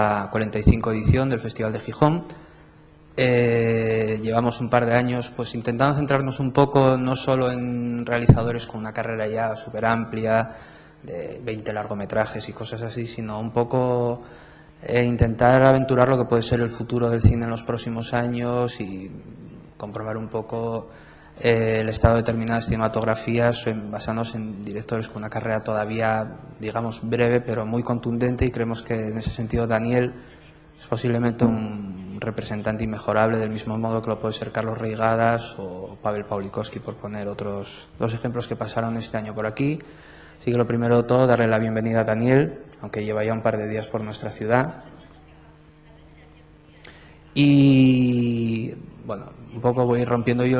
la 45 edición del Festival de Gijón. Llevamos un par de años pues intentando centrarnos un poco no solo en realizadores con una carrera ya súper amplia, de 20 largometrajes y cosas así, sino un poco intentar aventurar lo que puede ser el futuro del cine en los próximos años y comprobar un poco el estado de determinadas cinematografías basándonos en directores con una carrera todavía, digamos, breve, pero muy contundente, y creemos que en ese sentido Daniel es posiblemente un representante inmejorable, del mismo modo que lo puede ser Carlos Reigadas o Pavel Pawlikowski, por poner otros dos ejemplos que pasaron este año por aquí. Así que lo primero de todo, darle la bienvenida a Daniel, aunque lleva ya un par de días por nuestra ciudad. Y bueno, un poco voy rompiendo el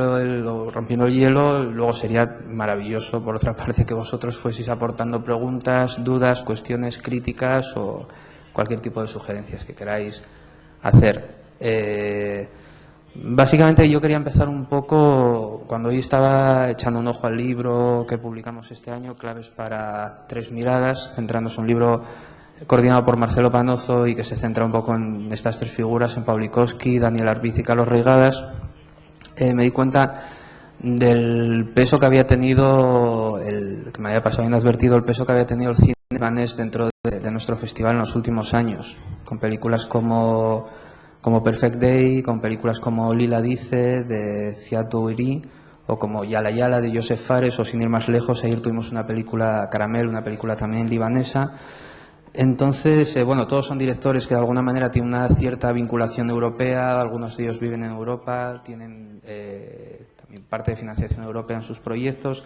hielo. Luego sería maravilloso, por otra parte, que vosotros fueseis aportando preguntas, dudas, cuestiones, críticas o cualquier tipo de sugerencias que queráis hacer. Básicamente yo quería empezar un poco, cuando hoy estaba echando un ojo al libro que publicamos este año, Claves para tres miradas, centrándose en un libro coordinado por Marcelo Panozo y que se centra un poco en estas tres figuras, en Pawlikowski, Daniel Arbiz y Carlos Reigadas. Me di cuenta del peso que había tenido, que me había pasado inadvertido, el peso que había tenido el cine libanés dentro de nuestro festival en los últimos años, con películas como Perfect Day, con películas como Lila dice, de Ziad Douiri, o como Yala Yala, de Joseph Fares, o sin ir más lejos, ayer tuvimos una película, Caramel, una película también libanesa. Entonces, bueno, todos son directores que de alguna manera tienen una cierta vinculación europea, algunos de ellos viven en Europa, tienen también parte de financiación europea en sus proyectos.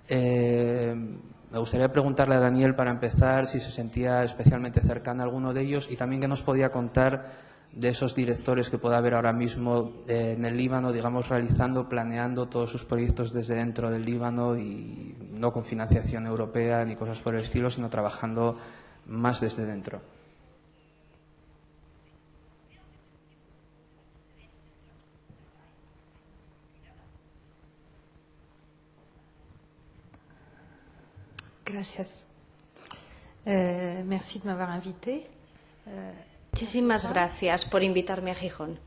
Me gustaría preguntarle a Daniel, para empezar, si se sentía especialmente cercana a alguno de ellos y también qué nos podía contar de esos directores que pueda haber ahora mismo en el Líbano, digamos, realizando, planeando todos sus proyectos desde dentro del Líbano y no con financiación europea ni cosas por el estilo, sino trabajando más desde dentro. Gracias. Merci de m'avoir invité. Muchísimas gracias por invitarme a Gijón.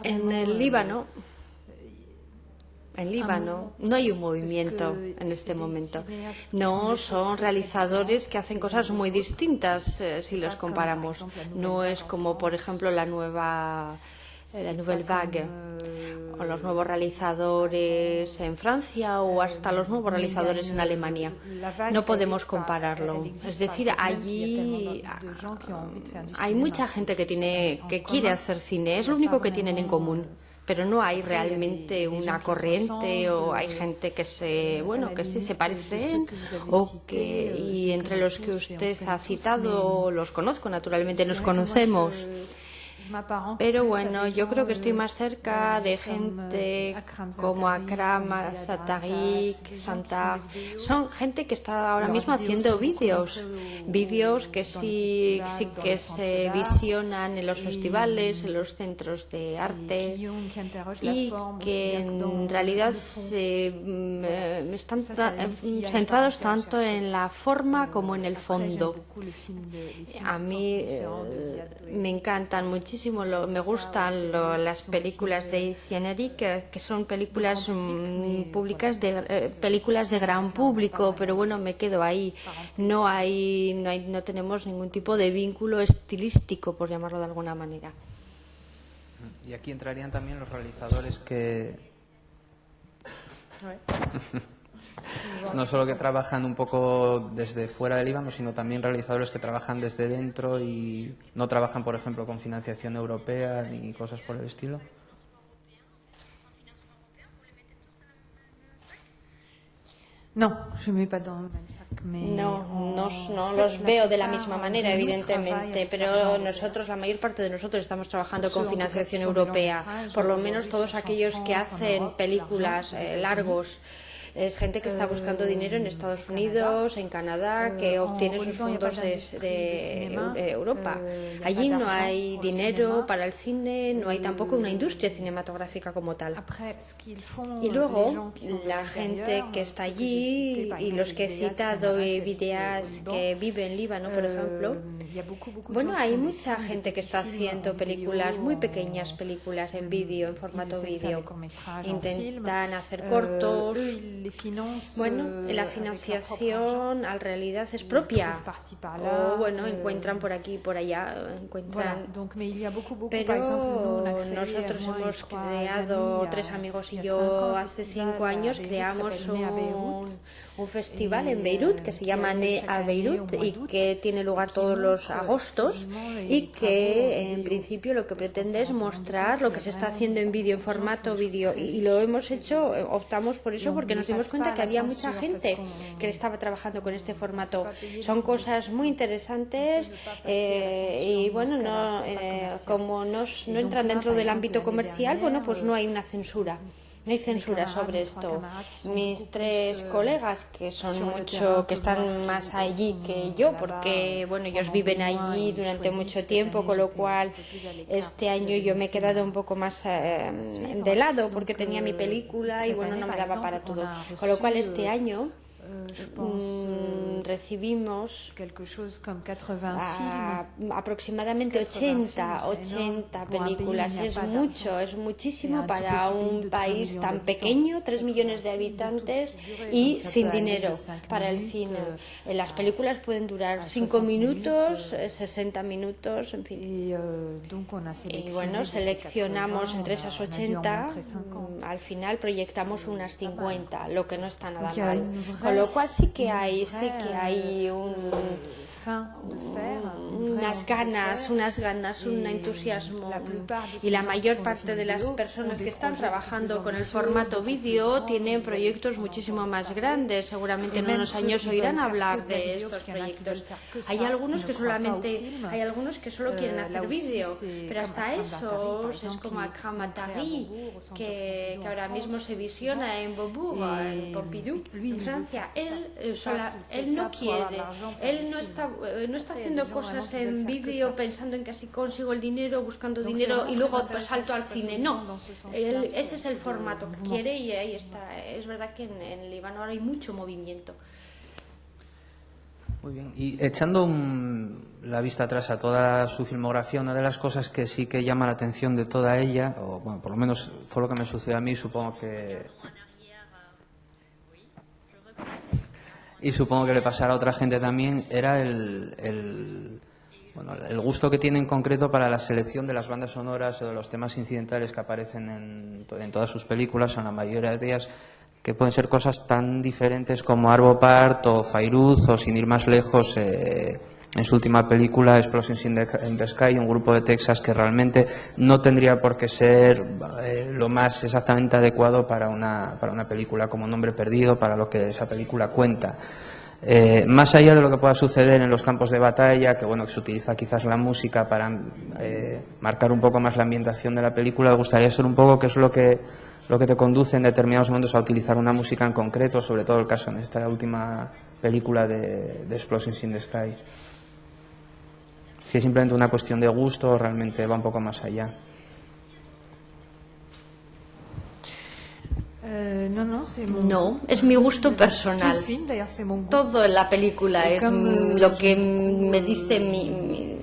En el Líbano no hay un movimiento en este momento. No son realizadores que hacen cosas muy distintas si los comparamos. No es como, por ejemplo, la Nouvelle Vague, o los nuevos realizadores en Francia o hasta los nuevos realizadores en Alemania. No podemos compararlo. Es decir, allí hay mucha gente que quiere hacer cine. Es lo único que tienen en común. Pero no hay realmente una corriente, o hay gente que sí se parecen, y entre los que usted ha citado los conozco, naturalmente nos conocemos. Pero bueno, yo creo que estoy más cerca de gente como Akram Satarik, Santar. Son gente que está ahora mismo haciendo vídeos que sí que se visionan en los festivales, en los centros de arte, y que en realidad están centrados tanto en la forma como en el fondo. A mí me encantan muchísimo, me gustan las películas de Cienerik, que son películas públicas, películas de gran público, pero bueno, me quedo ahí. No tenemos ningún tipo de vínculo estilístico, por llamarlo de alguna manera. Y aquí entrarían también los realizadores que no solo que trabajan un poco desde fuera del Líbano, sino también realizadores que trabajan desde dentro y no trabajan, por ejemplo, con financiación europea ni cosas por el estilo. No los veo de la misma manera, evidentemente, pero la mayor parte de nosotros estamos trabajando con financiación europea, por lo menos todos aquellos que hacen películas largos es gente que está buscando dinero en Estados Unidos, en Canadá, que obtiene sus fondos de Europa. Allí no hay dinero para el cine, no hay tampoco una industria cinematográfica como tal. Y luego, la gente que está allí y los que he citado y videas que viven en Líbano, por ejemplo, bueno, hay mucha gente que está haciendo películas, muy pequeñas películas en vídeo, en formato vídeo. Intentan hacer cortos. Bueno, la financiación en realidad es propia. O bueno, encuentran por aquí y por allá. Pero nosotros hemos creado, 3 amigos y yo, hace 5 años creamos un festival en Beirut que se llama Ne a Beirut y que tiene lugar todos los agostos y que en principio lo que pretende es mostrar lo que se está haciendo en vídeo, en formato vídeo, y lo hemos hecho, optamos por eso porque nos dimos cuenta que había mucha gente que estaba trabajando con este formato. Son cosas muy interesantes y bueno, como no entran dentro del ámbito comercial, bueno, pues no hay una censura. No hay censura sobre esto. Mis 3 colegas, que son mucho, que están más allí que yo, porque bueno, ellos viven allí durante mucho tiempo, con lo cual este año yo me he quedado un poco más de lado porque tenía mi película y bueno, no me daba para todo. Con lo cual este año recibimos aproximadamente 80 películas. Es mucho, es muchísimo para un país tan pequeño, 3 millones de habitantes y sin dinero para el cine. Las películas pueden durar 5 minutos, 60 minutos, en fin. Y bueno, seleccionamos entre esas 80, al final proyectamos unas 50, lo que no está nada mal. Con lo cual sí que hay unas ganas, un entusiasmo, y la mayor parte de las personas que están trabajando con el formato vídeo tienen proyectos muchísimo más grandes. Seguramente en unos años oirán hablar de estos proyectos. Hay algunos que solo quieren hacer vídeo, pero hasta esos es como Akram Attari, que ahora mismo se visiona en Beaubourg, en Pompidou, en Francia. Él no quiere, él no está haciendo cosas en vídeo pensando en que así consigo el dinero, buscando dinero y luego pues salto al cine. No, ese es el formato que quiere y ahí está. Es verdad que en Líbano ahora hay mucho movimiento. Muy bien, y echando la vista atrás a toda su filmografía, una de las cosas que sí que llama la atención de toda ella, o bueno, por lo menos fue lo que me sucedió a mí, supongo que le pasará a otra gente también, era el gusto que tiene en concreto para la selección de las bandas sonoras o de los temas incidentales que aparecen en todas sus películas, en la mayoría de ellas, que pueden ser cosas tan diferentes como Arvo Pärt o Fairuz, o sin ir más lejos, en su última película, Explosions in the Sky, un grupo de Texas que realmente no tendría por qué ser lo más exactamente adecuado para una película como Nombre Perdido, para lo que esa película cuenta. Más allá de lo que pueda suceder en los campos de batalla, que bueno, que se utiliza quizás la música para marcar un poco más la ambientación de la película, me gustaría saber un poco qué es lo que te conduce en determinados momentos a utilizar una música en concreto, sobre todo el caso en esta última película de Explosions in the Sky. Si es simplemente una cuestión de gusto o realmente va un poco más allá. No, es mi gusto personal. Todo en la película es lo que me dice mis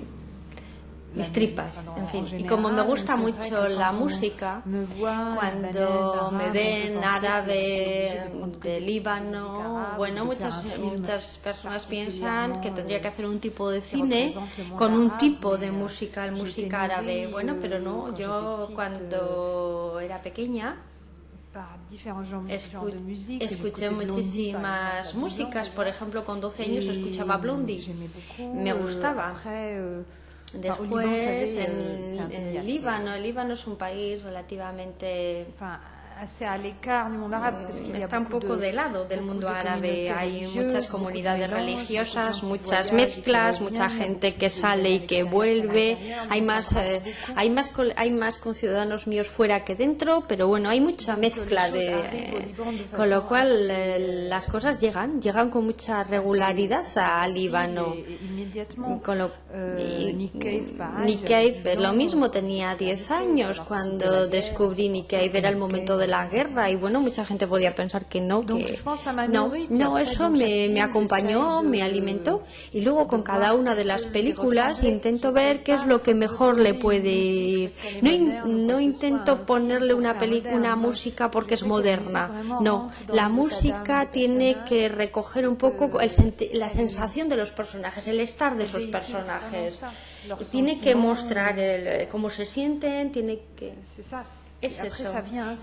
tripas, en fin. Y como me gusta mucho la música, cuando me ven árabe de Líbano, bueno, muchas personas piensan que tendría que hacer un tipo de cine con un tipo de música árabe. Bueno, pero no, yo cuando era pequeña escuché muchísimas músicas. Por ejemplo, con 12 años escuchaba Blondie, me gustaba. Después, en el Líbano es un país relativamente está un poco de lado del mundo árabe. Hay muchas comunidades religiosas, muchas mezclas, mucha gente que sale y que vuelve. Hay más conciudadanos míos fuera que dentro, pero bueno, hay mucha mezcla con lo cual las cosas llegan con mucha regularidad al Líbano. Nick Cave, lo mismo, tenía 10 años cuando descubrí Nick Cave, era el momento de la guerra y bueno, mucha gente podía pensar que no, eso me acompañó, me alimentó y luego con cada una de las películas intento ver qué es lo que mejor le puede ir. No intento ponerle una música porque es moderna, no, la música tiene que recoger un poco la sensación de los personajes, el estar de esos personajes, tiene que mostrar cómo se sienten, tiene que... Es eso.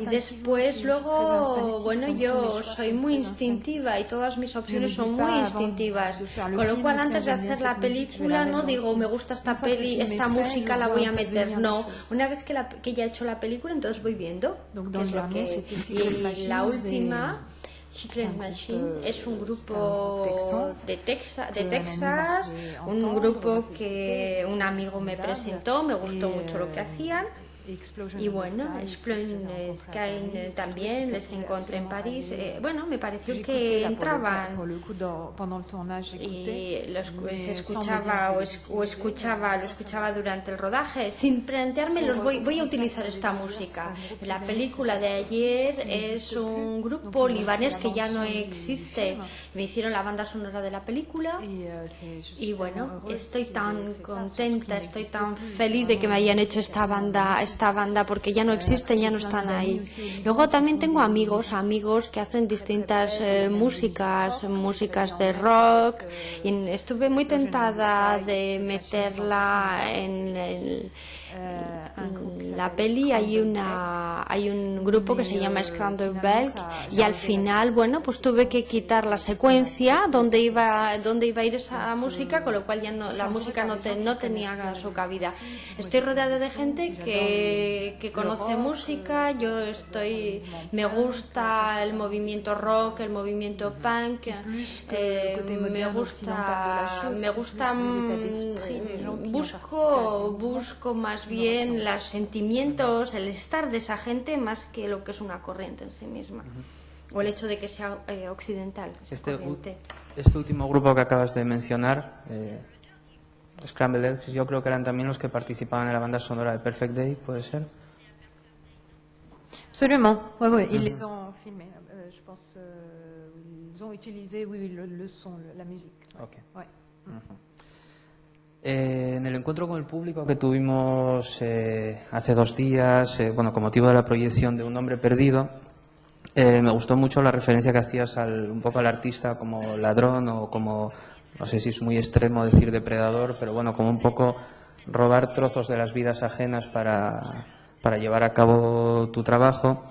Y después, luego, bueno, yo soy muy instintiva y todas mis opciones son muy instintivas. Con lo cual, antes de hacer la película, no digo, me gusta esta música la voy a meter. No, una vez que ya he hecho la película, entonces voy viendo qué es lo que... Y la última... Chiclet Machines es un grupo de Texas, un grupo que un amigo me presentó, me gustó mucho lo que hacían. Y bueno, Explosion Sky también les encontré en París. Bueno, me pareció que entraban y lo escuchaba durante el rodaje sin plantearme voy a utilizar esta música. La película de ayer es un grupo libanés que ya no existe. Me hicieron la banda sonora de la película y bueno, estoy tan contenta, estoy tan feliz de que me hayan hecho esta banda porque ya no existen, ya no están ahí. Luego también tengo amigos que hacen distintas músicas de rock y estuve muy tentada de meterla en la peli. Hay un grupo que se llama Skanderbeg y al final, bueno, pues tuve que quitar la secuencia donde iba a ir esa música, con lo cual ya la música no tenía su cabida. Estoy rodeada de gente que conoce música. Me gusta el movimiento rock, el movimiento punk, busco más bien los sentimientos, el estar de esa gente más que lo que es una corriente en sí misma. O el hecho de que sea occidental. Este último grupo que acabas de mencionar, Scrambled Eggs, yo creo que eran también los que participaban en la banda sonora de Perfect Day, ¿puede ser? Absolument, oui, ils les ont filmés. Je pense ils ont utilisé le son, la musique. Okay. Ouais. En el encuentro con el público que tuvimos hace 2 días, bueno, con motivo de la proyección de Un hombre perdido, me gustó mucho la referencia que hacías un poco al artista como ladrón o como, no sé si es muy extremo decir depredador, pero bueno, como un poco robar trozos de las vidas ajenas para llevar a cabo tu trabajo.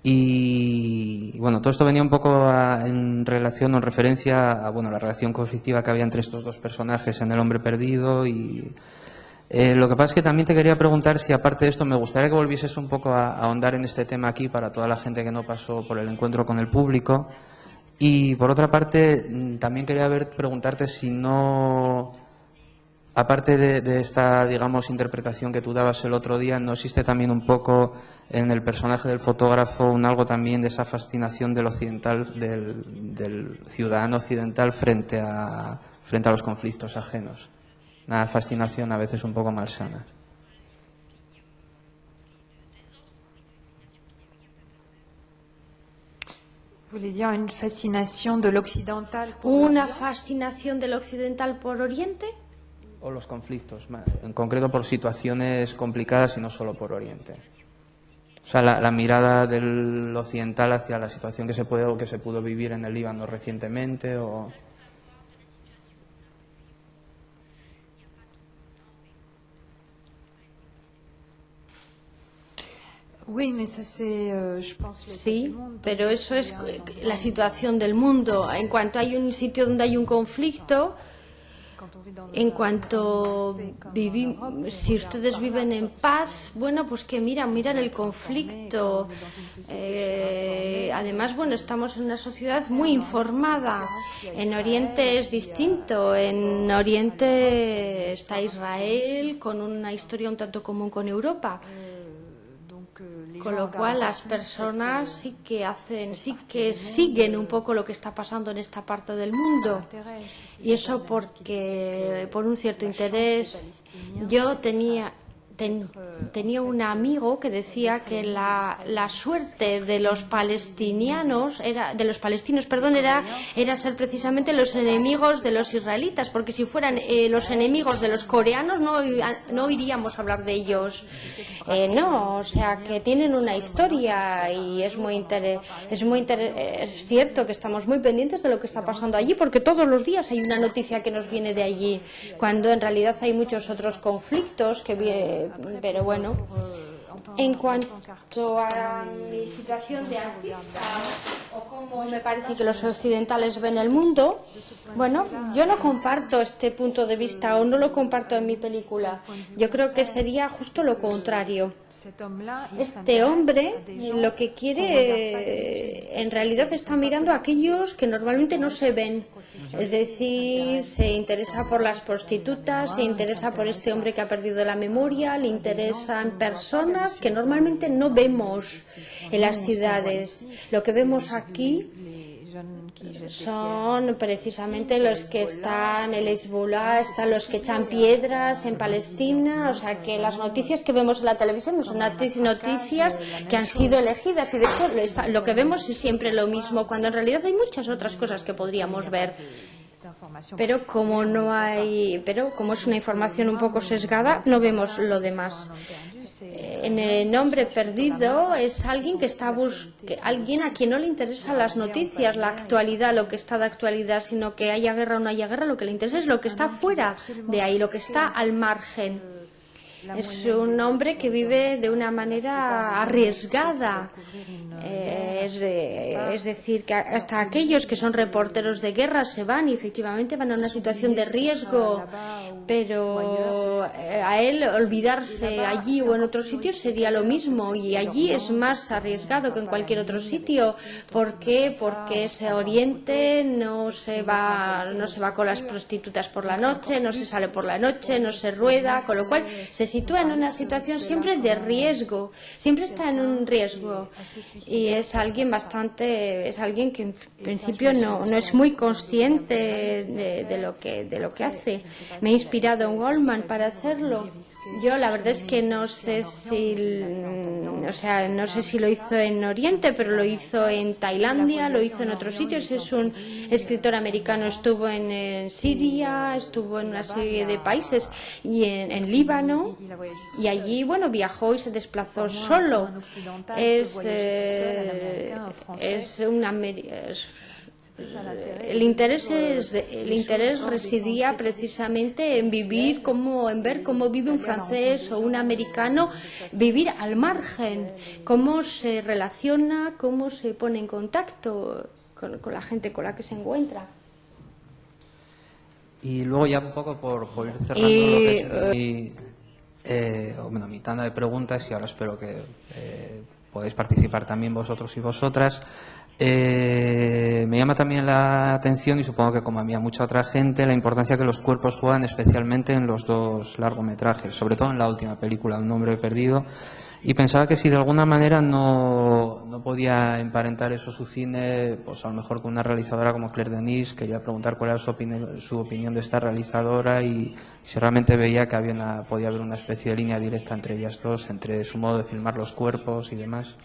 Y bueno, todo esto venía un poco en relación o en referencia a la relación conflictiva que había entre estos dos personajes en El hombre perdido. Y lo que pasa es que también te quería preguntar si, aparte de esto, me gustaría que volvieses un poco a ahondar en este tema aquí para toda la gente que no pasó por el encuentro con el público. Y por otra parte, también quería preguntarte si no, aparte de esta, digamos, interpretación que tú dabas el otro día, ¿no existe también un poco en el personaje del fotógrafo algo también de esa fascinación del occidental, del ciudadano occidental frente a los conflictos ajenos? Una fascinación a veces un poco malsana. Una fascinación del occidental por Oriente. O los conflictos, en concreto por situaciones complicadas y no solo por Oriente. O sea, la mirada del occidental hacia la situación que se pudo vivir en el Líbano recientemente o... Sí, pero eso es la situación del mundo. En cuanto hay un sitio donde hay un conflicto, En cuanto si ustedes viven en paz, bueno, pues que miran el conflicto. Además, bueno, estamos en una sociedad muy informada. En Oriente es distinto. En Oriente está Israel con una historia un tanto común con Europa. Con lo cual las personas sí que siguen un poco lo que está pasando en esta parte del mundo. Y eso porque por un cierto interés. Yo tenía un amigo que decía que la suerte de los palestinos era ser precisamente los enemigos de los israelitas, porque si fueran los enemigos de los coreanos no iríamos a hablar de ellos. No, o sea que tienen una historia y es cierto que estamos muy pendientes de lo que está pasando allí, porque todos los días hay una noticia que nos viene de allí, cuando en realidad hay muchos otros conflictos pero bueno, en cuanto a mi situación de artista o cómo me parece que los occidentales ven el mundo, bueno, yo no comparto este punto de vista o no lo comparto en mi película. Yo creo que sería justo lo contrario. Este hombre lo que quiere, en realidad está mirando a aquellos que normalmente no se ven. Es decir, se interesa por las prostitutas, se interesa por este hombre que ha perdido la memoria, le interesan personas que normalmente no vemos en las ciudades. Lo que vemos aquí son precisamente los que están en Hezbollah, están los que echan piedras en Palestina, o sea que las noticias que vemos en la televisión no son noticias que han sido elegidas, y de hecho lo que vemos es siempre lo mismo, cuando en realidad hay muchas otras cosas que podríamos ver. Pero como es una información un poco sesgada, no vemos lo demás. En El hombre perdido es alguien alguien a quien no le interesan las noticias, la actualidad, lo que está de actualidad, sino que haya guerra o no haya guerra, lo que le interesa es lo que está fuera de ahí, lo que está al margen. Es un hombre que vive de una manera arriesgada. Es decir, que hasta aquellos que son reporteros de guerra se van y efectivamente van a una situación de riesgo, pero a él olvidarse allí o en otro sitio sería lo mismo, y allí es más arriesgado que en cualquier otro sitio. ¿Por qué? Porque ese Oriente no se va con las prostitutas por la noche, no se sale por la noche, no se rueda, con lo cual se sitúa en una situación siempre de riesgo, siempre está en un riesgo, y es alguien que en principio no es muy consciente de lo que hace. Me he inspirado en Goldman para hacerlo. Yo la verdad es que no sé si lo hizo en Oriente, pero lo hizo en Tailandia, lo hizo en otros sitios. Es un escritor americano, estuvo en Siria, estuvo en una serie de países y en Líbano, y allí viajó y se desplazó solo. El interés residía precisamente en ver cómo vive un francés o un americano, vivir al margen, cómo se relaciona, cómo se pone en contacto con la gente con la que se encuentra. Y luego ya un poco por ir cerrando lo que es mi tanda de preguntas, y ahora espero que podáis participar también vosotros y vosotras. Me llama también la atención, y supongo que como a mí a mucha otra gente, la importancia que los cuerpos juegan, especialmente en los dos largometrajes, sobre todo en la última película, Un hombre perdido, y pensaba que si de alguna manera no podía emparentar eso su cine, pues a lo mejor con una realizadora como Claire Denis. Quería preguntar cuál era su opinión de esta realizadora, y si realmente veía que podía haber una especie de línea directa entre ellas dos, entre su modo de filmar los cuerpos y demás.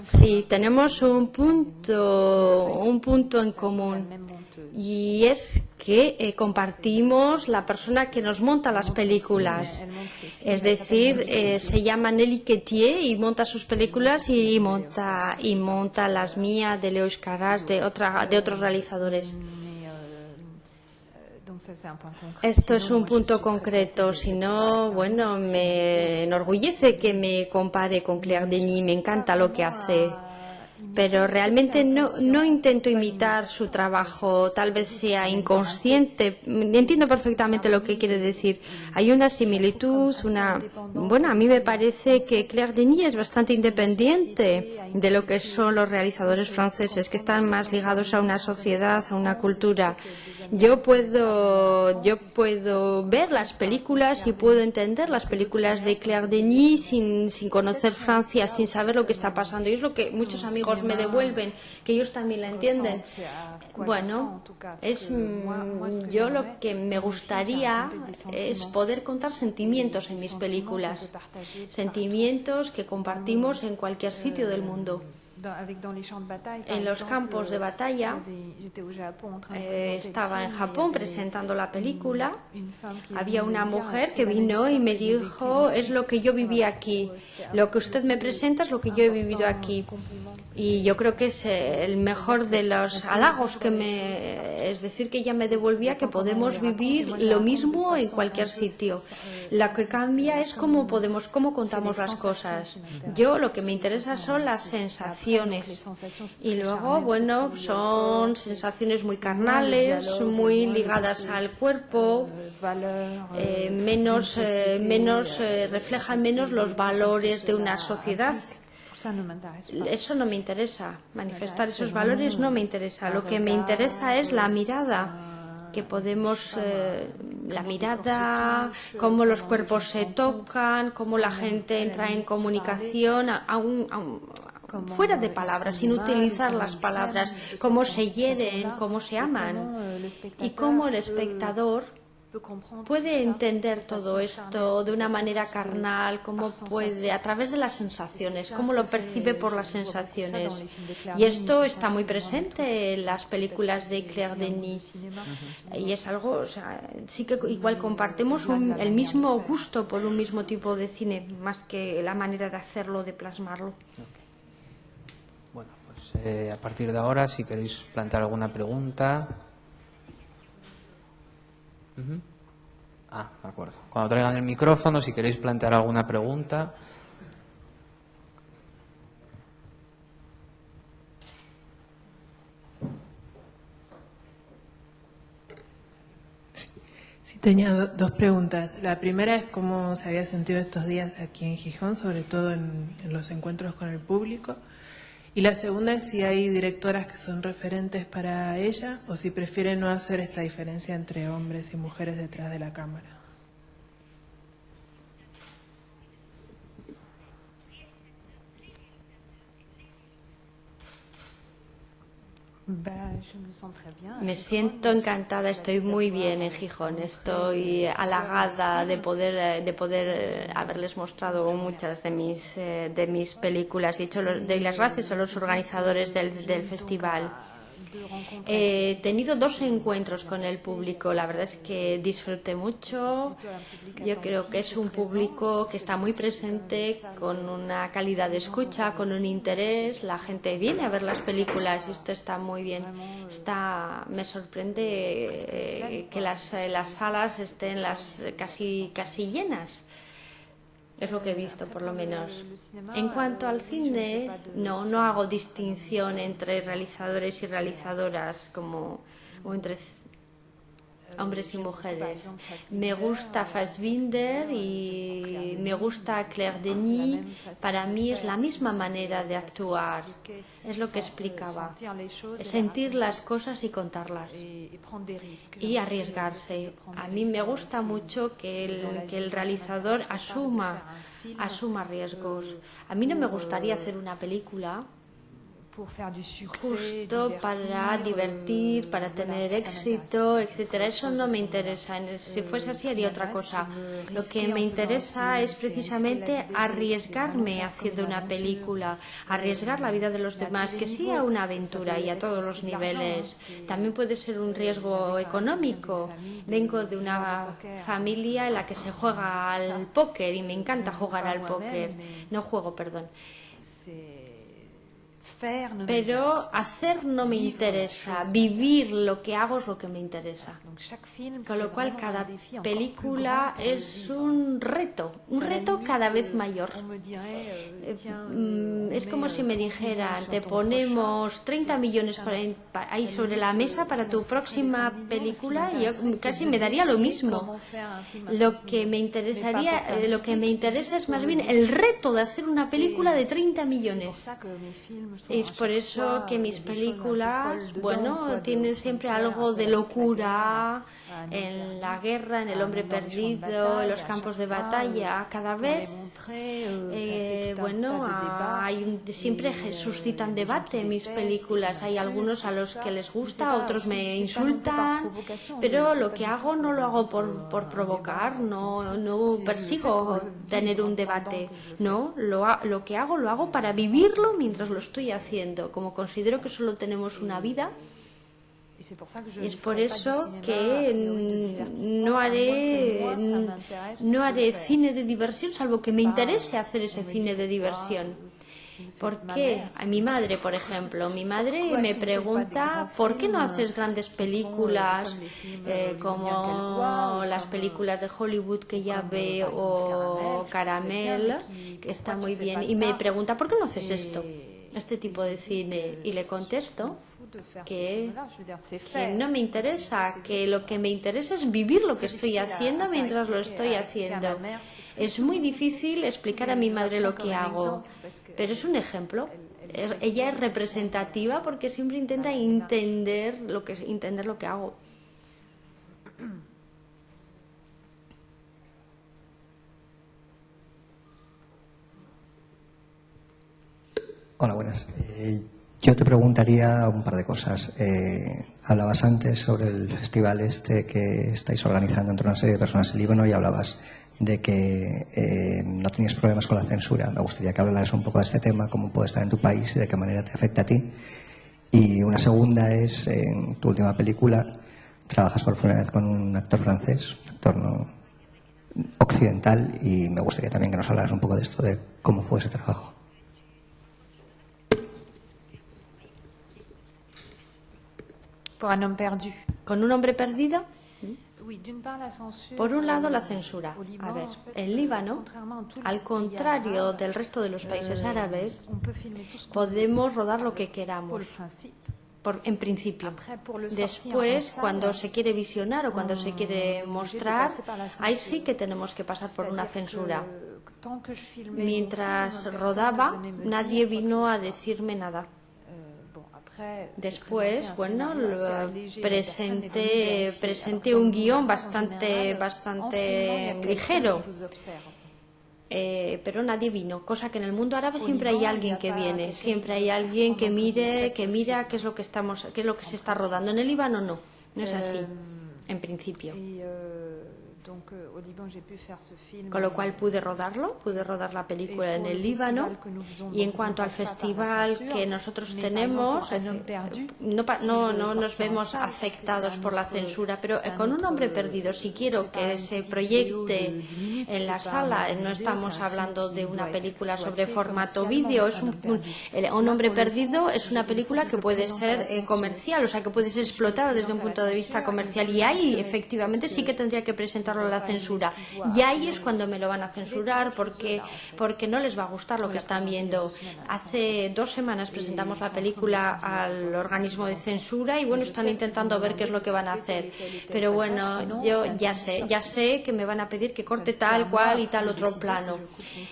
Sí, tenemos un punto en común, y es que compartimos la persona que nos monta las películas. Es decir, se llama Nelly Quetier y monta sus películas y monta las mías, de Leos Carràs, de otros realizadores. Esto es un punto concreto, si no, bueno, me enorgullece que me compare con Claire Denis, me encanta lo que hace. Pero realmente no intento imitar su trabajo, tal vez sea inconsciente. Entiendo perfectamente lo que quiere decir. Hay una similitud, bueno, a mí me parece que Claire Denis es bastante independiente de lo que son los realizadores franceses, que están más ligados a una sociedad, a una cultura. Yo puedo ver las películas y puedo entender las películas de Claire Denis sin conocer Francia, sin saber lo que está pasando. Y es lo que muchos amigos me devuelven, que ellos también la entienden. Bueno, yo lo que me gustaría es poder contar sentimientos en mis películas, sentimientos que compartimos en cualquier sitio del mundo. En los campos de batalla, estaba en Japón presentando la película. Había una mujer que vino y me dijo: es lo que yo viví aquí, lo que usted me presenta es lo que yo he vivido aquí. Y yo creo que es el mejor de los halagos es decir, que ella me devolvía que podemos vivir lo mismo en cualquier sitio. Lo que cambia es cómo contamos las cosas. Yo lo que me interesa son las sensaciones. Y luego, bueno, son sensaciones muy carnales, muy ligadas al cuerpo, reflejan menos los valores de una sociedad. Eso no me interesa, manifestar esos valores no me interesa. Lo que me interesa es la mirada, que podemos, la mirada, cómo los cuerpos se tocan, cómo la gente entra en comunicación, fuera de palabras, sin utilizar las palabras, cómo se hieren, cómo se aman, y cómo el espectador puede entender todo esto de una manera carnal, cómo puede, a través de las sensaciones, cómo lo percibe por las sensaciones. Y esto está muy presente en las películas de Claire Denis. Y es algo, o sea, sí que igual compartimos el mismo gusto por un mismo tipo de cine, más que la manera de hacerlo, de plasmarlo. Bueno, pues a partir de ahora, si queréis plantear alguna pregunta. De acuerdo. Cuando traigan el micrófono, si queréis plantear alguna pregunta. Sí, tenía dos preguntas. La primera es cómo se había sentido estos días aquí en Gijón, sobre todo en los encuentros con el público. Y la segunda es si hay directoras que son referentes para ella o si prefiere no hacer esta diferencia entre hombres y mujeres detrás de la cámara. Me siento encantada, estoy muy bien en Gijón, estoy halagada de poder haberles mostrado muchas de mis películas. Y doy las gracias a los organizadores del festival. He tenido 2 encuentros con el público, la verdad es que disfruté mucho. Yo creo que es un público que está muy presente, con una calidad de escucha, con un interés. La gente viene a ver las películas y esto está muy bien. Me sorprende que las salas estén casi llenas. Es lo que he visto, por lo menos. En cuanto al cine, no hago distinción entre realizadores y realizadoras o entre hombres y mujeres. Me gusta Fassbinder y me gusta Claire Denis. Para mí es la misma manera de actuar. Es lo que explicaba. Sentir las cosas y contarlas. Y arriesgarse. A mí me gusta mucho que el realizador asuma riesgos. A mí no me gustaría hacer una película justo para divertir, para tener éxito, etcétera. Eso no me interesa. Si fuese así haría otra cosa. Lo que me interesa es precisamente arriesgarme haciendo una película, arriesgar la vida de los demás, que sea una aventura y a todos los niveles. También puede ser un riesgo económico. Vengo de una familia en la que se juega al póker y me encanta jugar al póker. No juego, perdón. pero hacer no me interesa, vivir lo que hago es lo que me interesa. Con lo cual cada película es un reto cada vez mayor. Es como si me dijeran, te ponemos 30 millones ahí sobre la mesa para tu próxima película, y yo casi me daría lo mismo. Lo que me interesa es más bien el reto de hacer una película de 30 millones. Es por eso que mis películas, bueno, tienen siempre algo de locura en la guerra, en El hombre perdido, en los campos de batalla. Cada vez, bueno, siempre suscitan debate mis películas. Hay algunos a los que les gusta, otros me insultan, pero lo que hago no lo hago por provocar, no persigo tener un debate, no, lo que hago lo hago para vivirlo mientras lo estoy haciendo. Como considero que solo tenemos una vida, es por eso que no haré cine de diversión, salvo que me interese hacer ese cine de diversión. ¿Por qué? A mi madre, por ejemplo, mi madre me pregunta ¿por qué no haces grandes películas como las películas de Hollywood que ya ve, o Caramel, que está muy bien? Y me pregunta ¿por qué no haces este tipo de cine? Y le contesto que no me interesa, que lo que me interesa es vivir lo que estoy haciendo mientras lo estoy haciendo. Es muy difícil explicar a mi madre lo que hago, pero es un ejemplo. Ella es representativa porque siempre intenta entender lo que hago. Hola, buenas. Yo te preguntaría un par de cosas. Hablabas antes sobre el festival que estáis organizando entre una serie de personas en Líbano, y hablabas de que no tenías problemas con la censura. Me gustaría que hablaras un poco de este tema, cómo puede estar en tu país y de qué manera te afecta a ti. Y una segunda es, en tu última película, trabajas por primera vez con un actor francés, un actor no occidental, y me gustaría también que nos hablaras un poco de esto, de cómo fue ese trabajo. ¿Con un hombre perdido? Por un lado, la censura. A ver, en Líbano, al contrario del resto de los países árabes, podemos rodar lo que queramos, en principio. Después, cuando se quiere visionar o cuando se quiere mostrar, ahí sí que tenemos que pasar por una censura. Mientras rodaba, nadie vino a decirme nada. Después, bueno, presenté un guión bastante ligero, pero nadie vino, cosa que en el mundo árabe siempre hay alguien que viene, siempre hay alguien que mira qué es lo que se está rodando. En el Líbano no es así, en principio. Con lo cual pude rodar la película en el Líbano. Y en cuanto al festival que nosotros tenemos, no nos vemos afectados por la censura, pero con Un hombre perdido, si quiero que se proyecte en la sala, no estamos hablando de una película sobre formato vídeo, Un hombre perdido es una película que puede ser comercial, o sea, que puede ser explotada desde un punto de vista comercial, y ahí efectivamente sí que tendría que presentarlo a la censura. Y ahí es cuando me lo van a censurar, porque no les va a gustar lo que están viendo. Hace 2 semanas presentamos la película al organismo de censura y bueno, están intentando ver qué es lo que van a hacer. Pero bueno, yo ya sé que me van a pedir que corte tal cual y tal otro plano.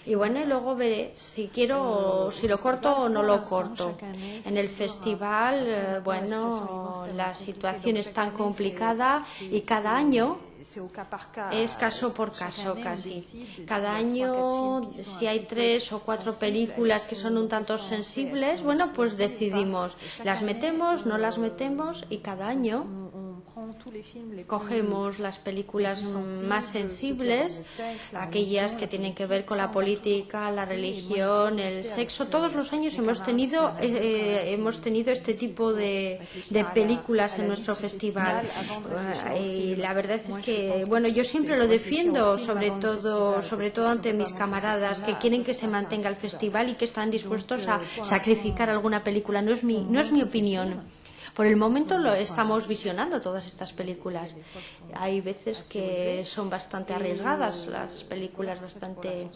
Y bueno, y luego veré si lo corto o no lo corto. En el festival, bueno, la situación es tan complicada y cada año es caso por caso casi. Cada año, si hay 3 o 4 películas que son un tanto sensibles, bueno, pues decidimos, las metemos, no las metemos, y cada año cogemos las películas más sensibles, aquellas que tienen que ver con la política, la religión, el sexo. Todos los años hemos tenido este tipo de películas en nuestro festival. Y la verdad es que, bueno, yo siempre lo defiendo, sobre todo ante mis camaradas que quieren que se mantenga el festival y que están dispuestos a sacrificar alguna película. No es mi opinión. Por el momento lo estamos visionando todas estas películas. Hay veces que son bastante arriesgadas, las películas bastante.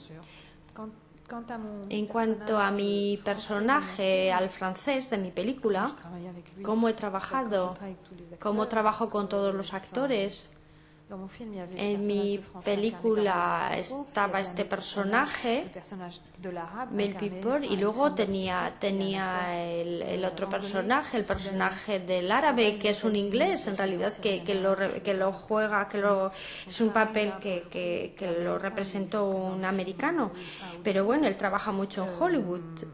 En cuanto a mi personaje, al francés de mi película, cómo trabajo con todos los actores. En mi película estaba este personaje, Mel Piper, y luego tenía el otro personaje, el personaje del árabe, que es un inglés, en realidad, que lo juega, es un papel que lo representó un americano. Pero bueno, él trabaja mucho en Hollywood.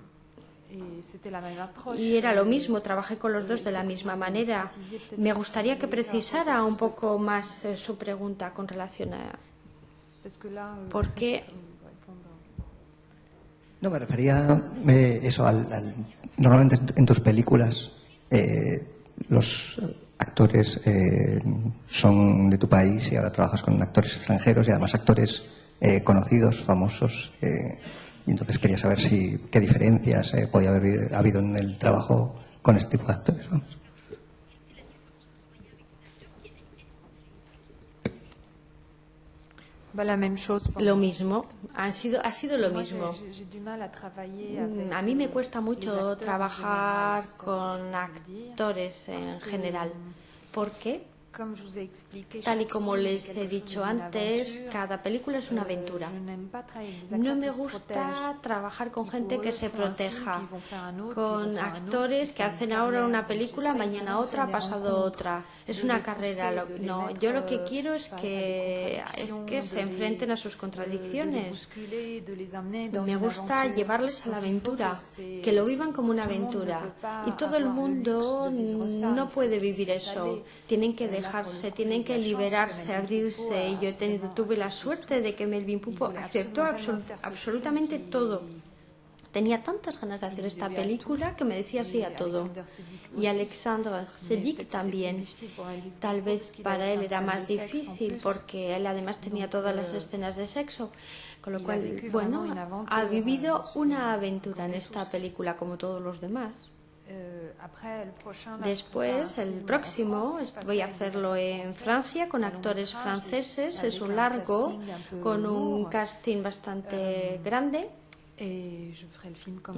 Y era lo mismo, trabajé con los dos de la misma manera. Me gustaría que precisara un poco más su pregunta con relación a por qué. No, me refería eso normalmente en tus películas los actores son de tu país y ahora trabajas con actores extranjeros y además actores conocidos, famosos. Y entonces quería saber qué diferencias podía haber habido en el trabajo con este tipo de actores. Vamos. Lo mismo, ha sido lo mismo. A mí me cuesta mucho trabajar con actores en general. ¿Por qué? Tal y como les he dicho antes, cada película es una aventura. No me gusta trabajar con gente que se proteja, con actores que hacen ahora una película, mañana otra, pasado otra. Es una carrera. No, yo lo que quiero es que se enfrenten a sus contradicciones. Me gusta llevarles a la aventura, que lo vivan como una aventura. Y todo el mundo no puede vivir eso. Tienen que tienen que liberarse, abrirse. Yo tuve la suerte de que Melvin Poupeau aceptó absolutamente todo. Tenía tantas ganas de hacer esta película que me decía sí a todo. Y Alexandre Sedic también. Tal vez para él era más difícil porque él además tenía todas las escenas de sexo. Con lo cual, bueno, ha vivido una aventura en esta película como todos los demás. Después, el próximo, voy a hacerlo en Francia con actores franceses. Es un largo con un casting bastante grande. Y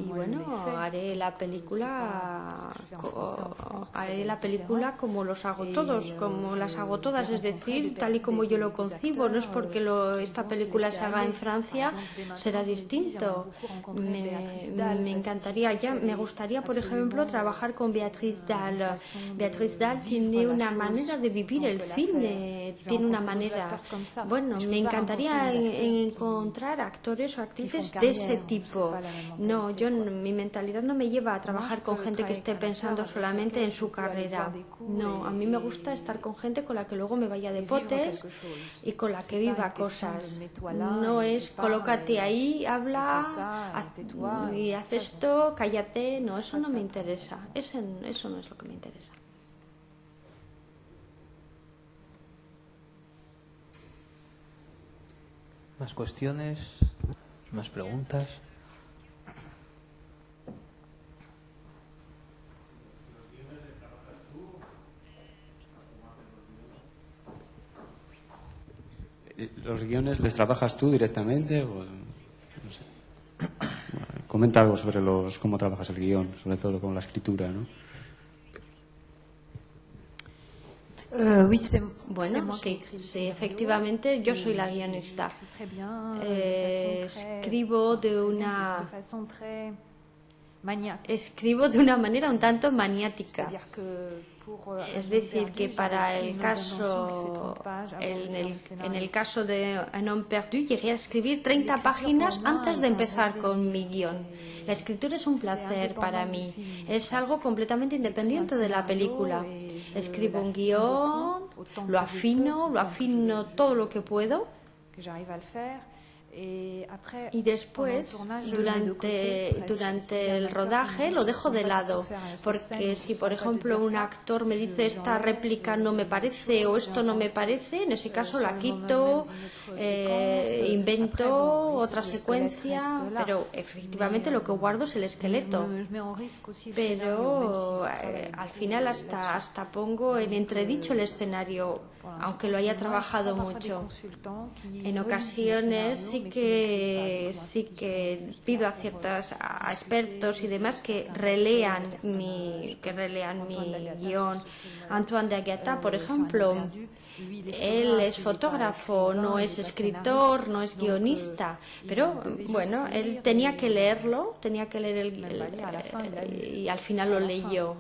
bueno, haré la película como los hago todos, como las hago todas, es decir, tal y como yo lo concibo. No es porque esta película se haga en Francia será distinto. Me gustaría, por ejemplo, trabajar con Béatrice Dalle. Béatrice Dalle tiene una manera de vivir el cine, tiene una manera. Bueno, me encantaría encontrar actores o actrices de ese tipo. No, mi mentalidad no me lleva a trabajar con gente que esté pensando solamente en su carrera. No, a mí me gusta estar con gente con la que luego me vaya de potes y con la que viva cosas. No es colócate ahí, habla y haz esto, cállate. No, eso no me interesa. Eso no es lo que me interesa. ¿Más cuestiones? ¿Más preguntas? ¿Los guiones les trabajas tú directamente? O, no sé. Comenta algo sobre cómo trabajas el guión, sobre todo con la escritura, ¿no? Bueno, sí, efectivamente, yo soy la guionista. Escribo de una escribo de una manera un tanto maniática. Es decir, que para el caso, en el caso de Un homme perdu, llegué a escribir 30 páginas antes de empezar con mi guión. La escritura es un placer para mí, es algo completamente independiente de la película. Escribo un guión, lo afino todo lo que puedo. Y después, durante el rodaje, lo dejo de lado, porque si, por ejemplo, un actor me dice esta réplica no me parece o esto no me parece, en ese caso la quito, invento otra secuencia, pero efectivamente lo que guardo es el esqueleto. Pero al final hasta pongo en entredicho el escenario, aunque lo haya trabajado mucho. En ocasiones sí que pido a expertos y demás que relean mi guión. Antoine de Agueta, por ejemplo, él es fotógrafo, no es escritor, no es guionista, pero bueno, él tenía que leerlo, y al final lo leyó.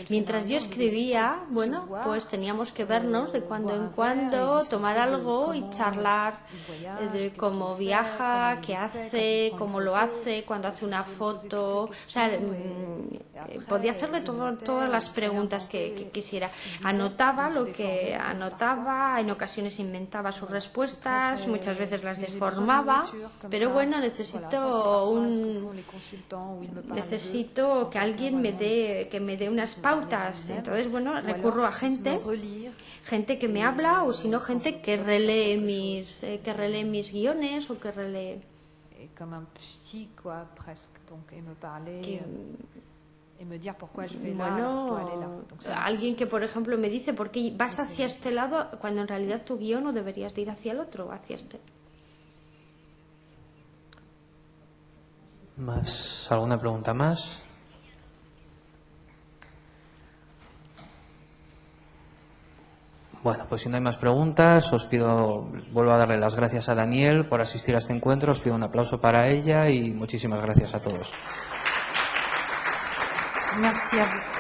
Mientras yo escribía, bueno, pues teníamos que vernos de cuando en cuando, tomar algo y charlar de cómo viaja, qué hace, cómo lo hace, cuando hace una foto. O sea, podía hacerle todas las preguntas que quisiera. Anotaba lo que anotaba, en ocasiones inventaba sus respuestas, muchas veces las deformaba, pero bueno, necesito que alguien me dé unas pautas. Entonces, bueno, recurro a gente que me habla, o si no, gente que relee mis guiones o que relee. Alguien que, por ejemplo, me dice ¿por qué vas hacia este lado cuando en realidad tu guión no deberías de ir hacia el otro, hacia este? ¿Alguna pregunta más? Bueno, pues si no hay más preguntas, vuelvo a darle las gracias a Danielle por asistir a este encuentro, os pido un aplauso para ella y muchísimas gracias a todos. Merci à vous.